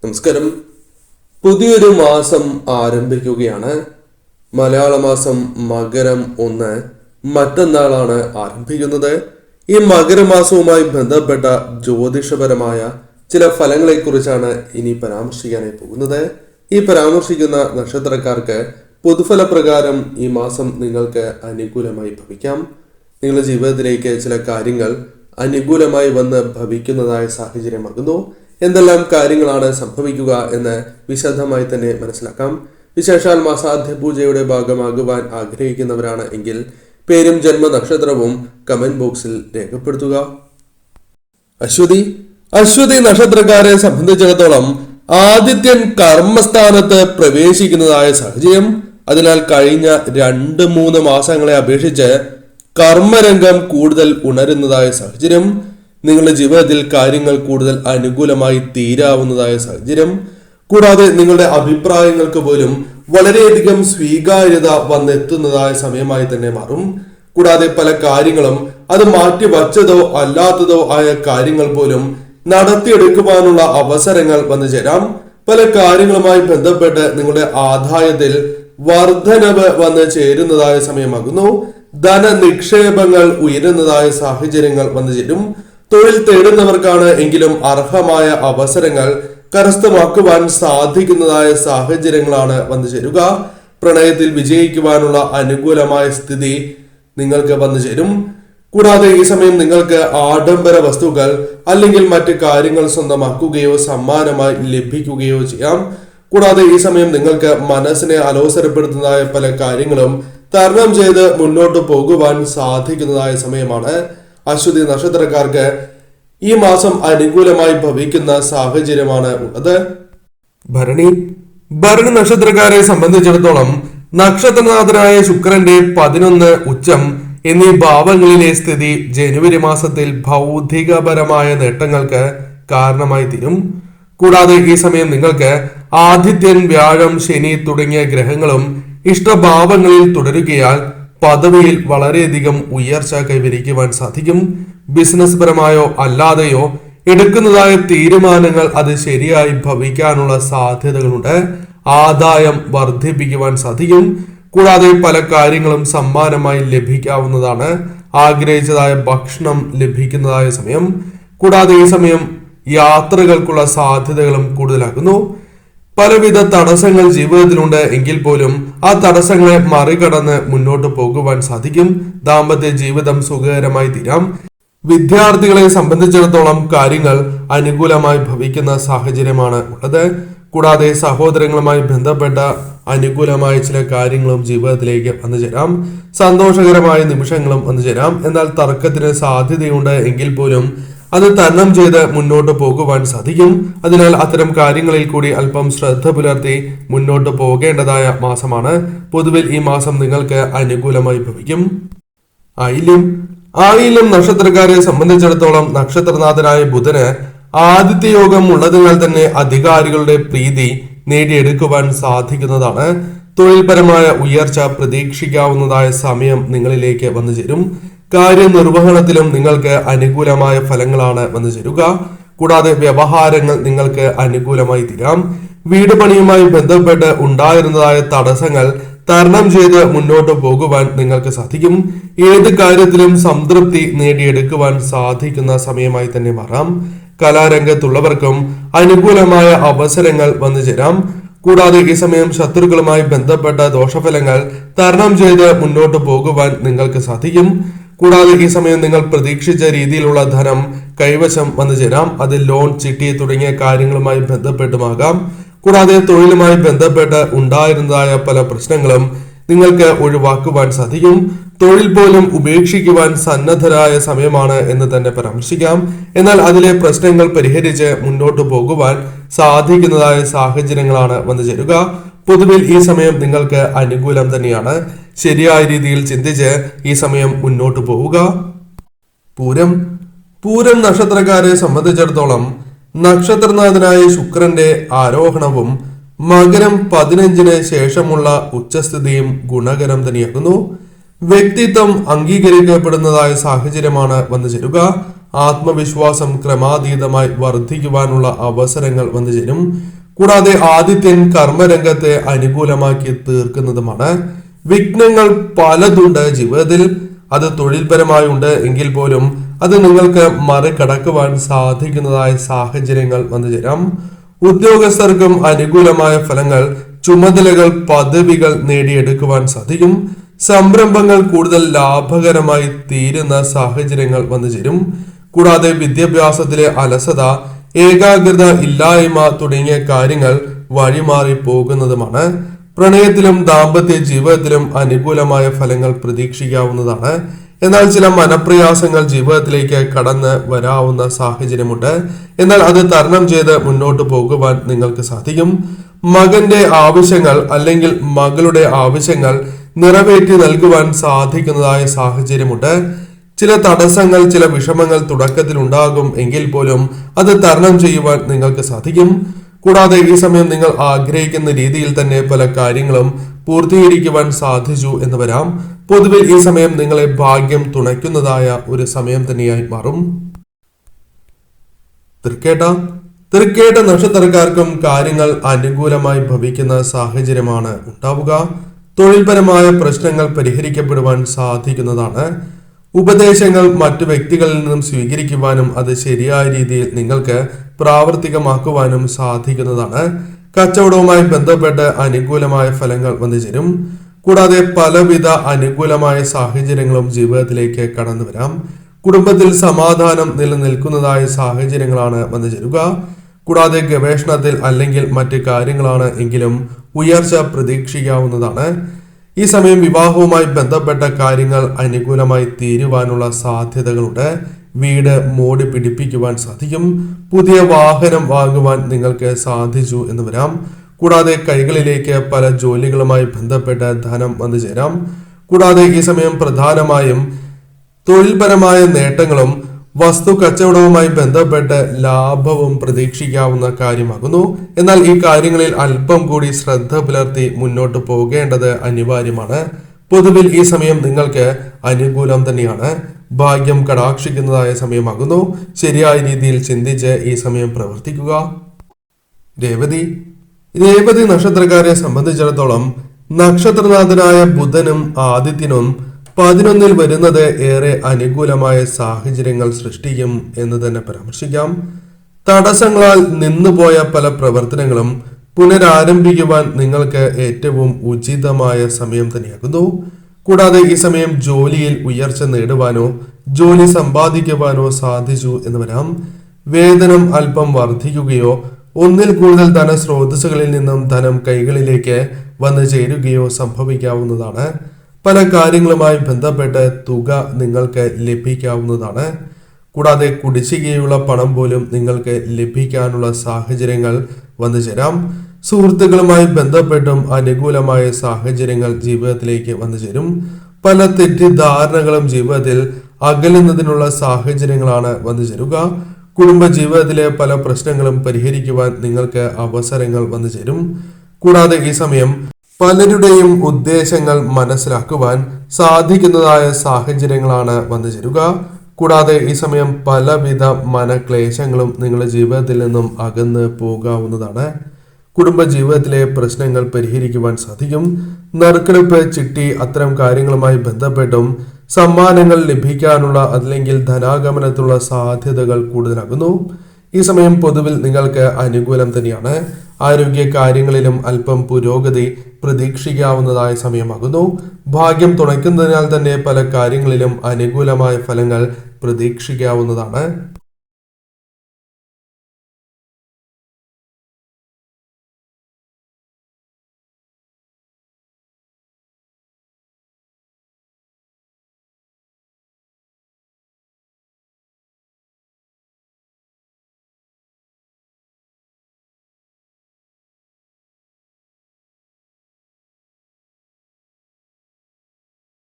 നമസ്കാരം. പുതിയൊരു മാസം ആരംഭിക്കുകയാണ്. മലയാള മാസം മകരം 1 മറ്റന്നാളാണ് ആരംഭിക്കുന്നത്. ഈ മകരമാസവുമായി ബന്ധപ്പെട്ട ജ്യോതിഷപരമായ ചില ഫലങ്ങളെക്കുറിച്ചാണ് ഇനി പരാമർശിക്കാനായി പോകുന്നത്. ഈ പരാമർശിക്കുന്ന നക്ഷത്രക്കാർക്ക് പൊതുഫലപ്രകാരം ഈ മാസം നിങ്ങൾക്ക് അനുകൂലമായി ഭവിക്കാം. നിങ്ങളുടെ ജീവിതത്തിലേക്ക് ചില കാര്യങ്ങൾ അനുകൂലമായി വന്ന് ഭവിക്കുന്നതായ സാഹചര്യമാകുന്നു. എന്തെല്ലാം കാര്യങ്ങളാണ് സംഭവിക്കുക എന്ന് വിശദമായി തന്നെ മനസ്സിലാക്കാം. വിശേഷാൽ മാസാദ്യ പൂജയുടെ ഭാഗമാകുവാൻ ആഗ്രഹിക്കുന്നവരാണ് എങ്കിൽ പേരും ജന്മനക്ഷത്രവും കമന്റ് ബോക്സിൽ രേഖപ്പെടുത്തുക. അശ്വതി നക്ഷത്രക്കാരെ സംബന്ധിച്ചിടത്തോളം ആദിത്യൻ കർമ്മസ്ഥാനത്ത് പ്രവേശിക്കുന്നതായ സാഹചര്യം. അതിനാൽ കഴിഞ്ഞ 2-3 മാസങ്ങളെ അപേക്ഷിച്ച് കർമ്മരംഗം കൂടുതൽ ഉണരുന്നതായ സാഹചര്യം. നിങ്ങളുടെ ജീവിതത്തിൽ കാര്യങ്ങൾ കൂടുതൽ അനുകൂലമായി തീരാവുന്നതായ സാഹചര്യം. കൂടാതെ നിങ്ങളുടെ അഭിപ്രായങ്ങൾക്ക് പോലും വളരെയധികം സ്വീകാര്യത വന്നെത്തുന്നതായ സമയമായി തന്നെ മാറും. കൂടാതെ പല കാര്യങ്ങളും അത് മാറ്റിവച്ചതോ അല്ലാത്തതോ ആയ കാര്യങ്ങൾ പോലും നടത്തിയെടുക്കുവാനുള്ള അവസരങ്ങൾ വന്നു ചേരാം. പല കാര്യങ്ങളുമായി ബന്ധപ്പെട്ട് നിങ്ങളുടെ ആദായത്തിൽ വർധനവ് വന്ന് ചേരുന്നതായ സമയമാകുന്നു. ധന നിക്ഷേപങ്ങൾ ഉയരുന്നതായ സാഹചര്യങ്ങൾ വന്നു ചേരും. തൊഴിൽ തേടുന്നവർക്കാണ് എങ്കിലും അർഹമായ അവസരങ്ങൾ കരസ്ഥമാക്കുവാൻ സാധിക്കുന്നതായ സാഹചര്യങ്ങളാണ് വന്നു ചേരുക. പ്രണയത്തിൽ വിജയിക്കുവാനുള്ള അനുകൂലമായ സ്ഥിതി നിങ്ങൾക്ക് വന്നു ചേരും. കൂടാതെ ഈ സമയം നിങ്ങൾക്ക് ആഡംബര വസ്തുക്കൾ അല്ലെങ്കിൽ മറ്റ് കാര്യങ്ങൾ സ്വന്തമാക്കുകയോ സമ്മാനമായി ലഭിക്കുകയോ ചെയ്യാം. കൂടാതെ ഈ സമയം നിങ്ങൾക്ക് മനസ്സിനെ അലോസരപ്പെടുത്തുന്നതായ പല കാര്യങ്ങളും തരണം ചെയ്ത് മുന്നോട്ട് പോകുവാൻ സാധിക്കുന്നതായ സമയമാണ്. അശ്വതി നക്ഷത്രക്കാർക്ക് ഈ മാസം അനുകൂലമായി ഭവിക്കുന്ന സാഹചര്യമാണ് ഉള്ളത്. ഭരണി നക്ഷത്രക്കാരെ സംബന്ധിച്ചിടത്തോളം നക്ഷത്രനാഥനായ ശുക്രന്റെ 11 ഉച്ചം എന്നീ ഭാവങ്ങളിലെ സ്ഥിതി ജനുവരി മാസത്തിൽ ഭൗതികപരമായ നേട്ടങ്ങൾക്ക് കാരണമായി തീരും. കൂടാതെ ഈ സമയം നിങ്ങൾക്ക് ആദിത്യൻ, വ്യാഴം, ശനി തുടങ്ങിയ ഗ്രഹങ്ങളും ഇഷ്ടഭാവങ്ങളിൽ തുടരുകയാൽ പദവിയിൽ വളരെയധികം ഉയർച്ച കൈവരിക്കുവാൻ സാധിക്കും. ബിസിനസ് പരമായോ അല്ലാതെയോ എടുക്കുന്നതായ തീരുമാനങ്ങൾ അത് ശരിയായി ഭവിക്കാനുള്ള സാധ്യതകളുണ്ട്. ആദായം വർദ്ധിപ്പിക്കുവാൻ സാധിക്കും. കൂടാതെ പല കാര്യങ്ങളും സമ്മാനമായി ലഭിക്കാവുന്നതാണ്. ആഗ്രഹിച്ചതായ ഭക്ഷണം ലഭിക്കുന്നതായ സമയം. കൂടാതെ ഈ സമയം യാത്രകൾക്കുള്ള സാധ്യതകളും കൂടുതലാകുന്നു. പലവിധ തടസ്സങ്ങൾ ജീവിതത്തിലുണ്ട് എങ്കിൽ പോലും ആ തടസ്സങ്ങളെ മറികടന്ന് മുന്നോട്ട് പോകുവാൻ സാധിക്കും. ദാമ്പത്യ ജീവിതം സുഖകരമായി തീരാം. വിദ്യാർത്ഥികളെ സംബന്ധിച്ചിടത്തോളം കാര്യങ്ങൾ അനുകൂലമായി ഭവിക്കുന്ന സാഹചര്യമാണ് ഉള്ളത്. കൂടാതെ സഹോദരങ്ങളുമായി ബന്ധപ്പെട്ട അനുകൂലമായ ചില കാര്യങ്ങളും ജീവിതത്തിലേക്ക് വന്നു ചേരാം. സന്തോഷകരമായ നിമിഷങ്ങളും വന്നു ചേരാം. എന്നാൽ തർക്കത്തിന് സാധ്യതയുണ്ട് എങ്കിൽ പോലും അത് തരണം ചെയ്ത് മുന്നോട്ട് പോകുവാൻ സാധിക്കും. അതിനാൽ അത്തരം കാര്യങ്ങളിൽ കൂടി അല്പം ശ്രദ്ധ പുലർത്തി മുന്നോട്ട് പോകേണ്ടതായ മാസമാണ്. പൊതുവിൽ ഈ മാസം നിങ്ങൾക്ക് അനുകൂലമായി ഭവിക്കും. ആയില്യം നക്ഷത്രക്കാരെ സംബന്ധിച്ചിടത്തോളം നക്ഷത്രനാഥനായ ബുധന് ആദിത്യയോഗം ഉള്ളതിനാൽ തന്നെ അധികാരികളുടെ പ്രീതി നേടിയെടുക്കുവാൻ സാധിക്കുന്നതാണ്. തൊഴിൽപരമായ ഉയർച്ച പ്രതീക്ഷിക്കാവുന്നതായ സമയം നിങ്ങളിലേക്ക് വന്നു ചേരും. കാര്യനിർവഹണത്തിലും നിങ്ങൾക്ക് അനുകൂലമായ ഫലങ്ങളാണ് വന്നു ചേരുക. കൂടാതെ വ്യവഹാരങ്ങൾ നിങ്ങൾക്ക് അനുകൂലമായി തീരാം. വീട് പണിയുമായി ബന്ധപ്പെട്ട് ഉണ്ടായിരുന്നതായ തടസ്സങ്ങൾ തരണം ചെയ്ത് മുന്നോട്ട് പോകുവാൻ നിങ്ങൾക്ക് സാധിക്കും. ഏത് കാര്യത്തിലും സംതൃപ്തി നേടിയെടുക്കുവാൻ സാധിക്കുന്ന സമയമായി തന്നെ മാറാം. കലാരംഗത്തുള്ളവർക്കും അനുകൂലമായ അവസരങ്ങൾ വന്നു ചേരാം. കൂടാതെ ഈ സമയം ശത്രുക്കളുമായി ബന്ധപ്പെട്ട ദോഷഫലങ്ങൾ തരണം ചെയ്ത് മുന്നോട്ട് പോകുവാൻ നിങ്ങൾക്ക് സാധിക്കും. കൂടാതെ ഈ സമയം നിങ്ങൾ പ്രതീക്ഷിച്ച രീതിയിലുള്ള ധനം കൈവശം വന്നു ചേരാം. അത് ലോൺ, ചിട്ടി തുടങ്ങിയ കാര്യങ്ങളുമായി ബന്ധപ്പെട്ടുമാകാം. കൂടാതെ തൊഴിലുമായി ബന്ധപ്പെട്ട് ഉണ്ടായിരുന്നതായ പല പ്രശ്നങ്ങളും നിങ്ങൾക്ക് ഒഴിവാക്കുവാൻ സാധിക്കും. തൊഴിൽ പോലും ഉപേക്ഷിക്കുവാൻ സന്നദ്ധരായ സമയമാണ് എന്ന് തന്നെ പരാമർശിക്കാം. എന്നാൽ അതിലെ പ്രശ്നങ്ങൾ പരിഹരിച്ച് മുന്നോട്ട് പോകുവാൻ സാധിക്കുന്നതായ സാഹചര്യങ്ങളാണ് വന്നു ചേരുക. പൊതുവിൽ ഈ സമയം നിങ്ങൾക്ക് അനുകൂലം തന്നെയാണ്. ശരിയായ രീതിയിൽ ചിന്തിച്ച് ഈ സമയം മുന്നോട്ട് പോവുക. പൂരം നക്ഷത്രക്കാരെ സംബന്ധിച്ചിടത്തോളം നക്ഷത്രനാഥനായ ശുക്രന്റെ ആരോഹണവും മകരം 15-ന് ശേഷമുള്ള ഉച്ചസ്ഥിതിയും ഗുണകരം തന്നെയാകുന്നു. വ്യക്തിത്വം അംഗീകരിക്കപ്പെടുന്നതായ സാഹചര്യമാണ് വന്നു ചേരുക. ആത്മവിശ്വാസം ക്രമാതീതമായി വർദ്ധിക്കുവാനുള്ള അവസരങ്ങൾ വന്നു ചേരും. കൂടാതെ ആദിത്യൻ കർമ്മരംഗത്തെ അനുകൂലമാക്കി തീർക്കുന്നതുമാണ്. വിഘ്നങ്ങൾ പലതുണ്ട് ജീവിതത്തിൽ. അത് തൊഴിൽപരമായി ഉണ്ട് എങ്കിൽ പോലും അത് നിങ്ങൾക്ക് മറികടക്കുവാൻ സാധിക്കുന്നതായ സാഹചര്യങ്ങൾ വന്നു ചേരാം. ഉദ്യോഗസ്ഥർക്കും അനുകൂലമായ ഫലങ്ങൾ, ചുമതലകൾ, പദവികൾ നേടിയെടുക്കുവാൻ സാധിക്കും. സംരംഭങ്ങൾ കൂടുതൽ ലാഭകരമായി തീരുന്ന സാഹചര്യങ്ങൾ വന്നു ചേരും. കൂടാതെ വിദ്യാഭ്യാസത്തിലെ അലസത, ഏകാഗ്രത ഇല്ലായ്മ തുടങ്ങിയ കാര്യങ്ങൾ വഴിമാറി പോകുന്നതുമാണ്. പ്രണയത്തിലും ദാമ്പത്യ ജീവിതത്തിലും അനുകൂലമായ ഫലങ്ങൾ പ്രതീക്ഷിക്കാവുന്നതാണ്. എന്നാൽ ചില മനപ്രയാസങ്ങൾ ജീവിതത്തിലേക്ക് കടന്ന് വരാവുന്ന സാഹചര്യമുണ്ട്. എന്നാൽ അത് തരണം ചെയ്ത് മുന്നോട്ട് പോകുവാൻ നിങ്ങൾക്ക് സാധിക്കും. മകന്റെ ആവശ്യങ്ങൾ അല്ലെങ്കിൽ മകളുടെ ആവശ്യങ്ങൾ നിറവേറ്റി നൽകുവാൻ സാധിക്കുന്നതായ സാഹചര്യമുണ്ട്. ചില തടസ്സങ്ങൾ, ചില വിഷമങ്ങൾ തുടക്കത്തിൽ ഉണ്ടാകും എങ്കിൽ പോലും അത് തരണം ചെയ്യുവാൻ നിങ്ങൾക്ക് സാധിക്കും. കൂടാതെ ഈ സമയം നിങ്ങൾ ആഗ്രഹിക്കുന്ന രീതിയിൽ തന്നെ പല കാര്യങ്ങളും പൂർത്തീകരിക്കുവാൻ സാധിച്ചു എന്ന് വരാം. പൊതുവിൽ ഈ സമയം നിങ്ങളെ ഭാഗ്യം തുണയ്ക്കുന്നതായ ഒരു സമയം തന്നെയായി മാറും. തൃക്കേട്ട നക്ഷത്രക്കാർക്കും കാര്യങ്ങൾ അനുകൂലമായി ഭവിക്കുന്ന സാഹചര്യമാണ് ഉണ്ടാവുക. തൊഴിൽപരമായ പ്രശ്നങ്ങൾ പരിഹരിക്കപ്പെടുവാൻ സാധിക്കുന്നതാണ്. ഉപദേശങ്ങൾ മറ്റു വ്യക്തികളിൽ നിന്നും സ്വീകരിക്കുവാനും അത് ശരിയായ രീതിയിൽ നിങ്ങൾക്ക് പ്രാവർത്തികമാക്കുവാനും സാധിക്കുന്നതാണ്. കച്ചവടവുമായി ബന്ധപ്പെട്ട് അനുകൂലമായ ഫലങ്ങൾ വന്നു ചേരും. കൂടാതെ പലവിധ അനുകൂലമായ സാഹചര്യങ്ങളും ജീവിതത്തിലേക്ക് കടന്നു വരാം. കുടുംബത്തിൽ സമാധാനം നിലനിൽക്കുന്നതായ സാഹചര്യങ്ങളാണ് വന്നു ചേരുക. കൂടാതെ ഗവേഷണത്തിൽ അല്ലെങ്കിൽ മറ്റ് കാര്യങ്ങളാണ് എങ്കിലും ഉയർച്ച പ്രതീക്ഷിക്കാവുന്നതാണ്. ഈ സമയം വിവാഹവുമായി ബന്ധപ്പെട്ട കാര്യങ്ങൾ അനുകൂലമായി തീരുവാനുള്ള സാധ്യതകളുണ്ട്. വീട് മോടി പിടിപ്പിക്കുവാൻ സാധിക്കും. പുതിയ വാഹനം വാങ്ങുവാൻ നിങ്ങൾക്ക് സാധിച്ചു എന്ന് വരാം. കൂടാതെ കൈകളിലേക്ക് പല ജോലികളുമായി ബന്ധപ്പെട്ട ധനം വന്നു ചേരാം. കൂടാതെ ഈ സമയം പ്രധാനമായും തൊഴിൽപരമായ നേട്ടങ്ങളും വസ്തു കച്ചവടവുമായി ബന്ധപ്പെട്ട് ലാഭവും പ്രതീക്ഷിക്കാവുന്ന കാര്യമാകുന്നു. എന്നാൽ ഈ കാര്യങ്ങളിൽ അല്പം കൂടി ശ്രദ്ധ പുലർത്തി മുന്നോട്ട് പോകേണ്ടത് അനിവാര്യമാണ്. പൊതുവിൽ ഈ സമയം നിങ്ങൾക്ക് അനുകൂലം തന്നെയാണ്. ഭാഗ്യം കടാക്ഷിക്കുന്നതായ സമയമാകുന്നു. ശരിയായ രീതിയിൽ ചിന്തിച്ച് ഈ സമയം പ്രവർത്തിക്കുക. രേവതി നക്ഷത്രക്കാരെ സംബന്ധിച്ചിടത്തോളം നക്ഷത്രനാഥനായ ബുധനും ആദിത്യനും 11 വരുന്നത് ഏറെ അനുകൂലമായ സാഹചര്യങ്ങൾ സൃഷ്ടിക്കും എന്ന് തന്നെ പരാമർശിക്കാം. തടസ്സങ്ങളാൽ നിന്നുപോയ പല പ്രവർത്തനങ്ങളും പുനരാരംഭിക്കുവാൻ നിങ്ങൾക്ക് ഏറ്റവും ഉചിതമായ സമയം തന്നെയാകുന്നു. കൂടാതെ ഈ സമയം ജോലിയിൽ ഉയർച്ച നേടുവാനോ ജോലി സമ്പാദിക്കുവാനോ സാധിച്ചു എന്ന് വരാം. വേതനം അല്പം വർദ്ധിക്കുകയോ ഒന്നിൽ കൂടുതൽ ധനസ്രോതസ്സുകളിൽ നിന്നും ധനം കൈകളിലേക്ക് വന്നു ചേരുകയോ സംഭവിക്കാവുന്നതാണ്. പല കാര്യങ്ങളുമായി ബന്ധപ്പെട്ട് തുക നിങ്ങൾക്ക് ലഭിക്കാവുന്നതാണ്. കൂടാതെ കുടിശ്ശികയുള്ള പണം പോലും നിങ്ങൾക്ക് ലഭിക്കാനുള്ള സാഹചര്യങ്ങൾ വന്നു ചേരാം. സുഹൃത്തുക്കളുമായി ബന്ധപ്പെട്ടും അനുകൂലമായ സാഹചര്യങ്ങൾ ജീവിതത്തിലേക്ക് വന്നു ചേരും. പല തെറ്റിദ്ധാരണകളും ജീവിതത്തിൽ അകലുന്നതിനുള്ള സാഹചര്യങ്ങളാണ് വന്നു ചേരുക. കുടുംബ ജീവിതത്തിലെ പല പ്രശ്നങ്ങളും പരിഹരിക്കുവാൻ നിങ്ങൾക്ക് അവസരങ്ങൾ വന്നു ചേരും. കൂടാതെ ഈ സമയം പലരുടെയും ഉദ്ദേശങ്ങൾ മനസ്സിലാക്കുവാൻ സാധിക്കുന്നതായ സാഹചര്യങ്ങളാണ് വന്നു ചേരുക. കൂടാതെ ഈ സമയം പലവിധ മനക്ലേശങ്ങളും നിങ്ങളുടെ ജീവിതത്തിൽ നിന്നും അകന്ന് പോകാവുന്നതാണ്. കുടുംബ ജീവിതത്തിലെ പ്രശ്നങ്ങൾ പരിഹരിക്കുവാൻ സാധിക്കും. നറുക്കെടുപ്പ്, ചിട്ടി അത്തരം കാര്യങ്ങളുമായി ബന്ധപ്പെട്ടും സമ്മാനങ്ങൾ ലഭിക്കാനുള്ള അല്ലെങ്കിൽ ധനാഗമനത്തിലുള്ള സാധ്യതകൾ കൂടുതലാകുന്നു. ഈ സമയം പൊതുവിൽ നിങ്ങൾക്ക് അനുകൂലം തന്നെയാണ്. ആരോഗ്യ കാര്യങ്ങളിലും അല്പം പുരോഗതി പ്രതീക്ഷിക്കാവുന്നതായ സമയമാകുന്നു. ഭാഗ്യം തുണയ്ക്കുന്നതിനാൽ തന്നെ പല കാര്യങ്ങളിലും അനുകൂലമായ ഫലങ്ങൾ പ്രതീക്ഷിക്കാവുന്നതാണ്.